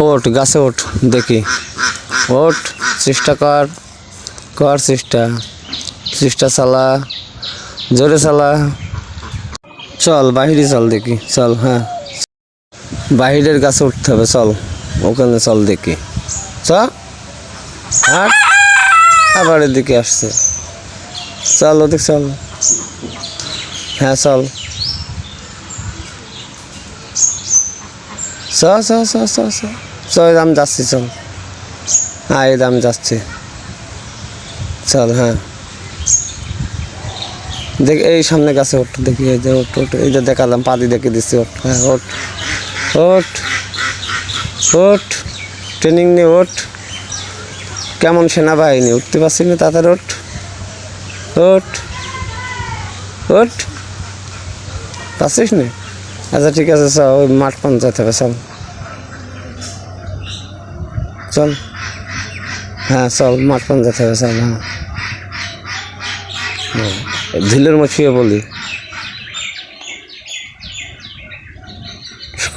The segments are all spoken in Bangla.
ওঠ গাছে ওঠ দেখি, ওঠ, চেষ্টা কর, কর চেষ্টা, চেষ্টা চালা, জোরে চালা। চল বাহিরে চল দেখি, চল। হ্যাঁ, বাহিরের গাছে উঠতে হবে, চল ওখানে চল দেখি। চ হাট, আবার এদিকে আসছে, চল ওদিক চল। হ্যাঁ চল, চ চ চ চ চ চ, আমি যাচ্ছি, চল। হ্যাঁ এই আমি যাচ্ছি, চল। হ্যাঁ দেখ, এই সামনে গাছে ওঠ দেখি, এই যে ওঠ ওঠ, এই যে দেখালাম পাতি দেখে দিচ্ছি, ওঠ। হ্যাঁ ওঠ ওঠ ওঠ, ট্রেনিং নে, ওঠ। কেমন সেনাবাহিনী, উঠতে পারছি না, তাড়াতাড়ি ওঠ, ওঠ ওঠ, পারছিস না? আচ্ছা ঠিক আছে, চল ওই মাঠ পঞ্চায়েত হবে, চল চল। হ্যাঁ চল, মাঠ পঞ্চায়েত হবে, চল। হ্যাঁ ঝিলের মছিয়ে বলি,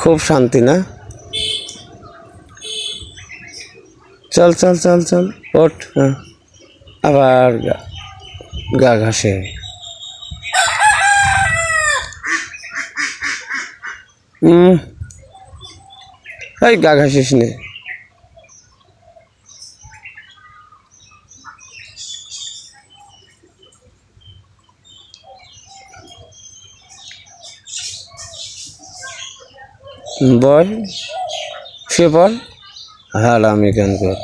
খুব শান্তি না? চল চল চল চল, ওঠ। হ্যাঁ আবার গা ঘাসে, এই গা ঘাসিস নে। বল, সে বল। হ্যাঁ আমি কেন কর,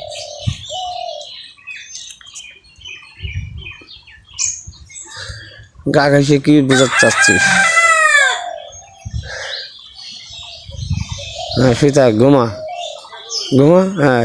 গা ঘাসে কি বোঝাতে চাচ্ছিস? হ্যাঁ সীতা ঘুমা, ঘুমা। হ্যাঁ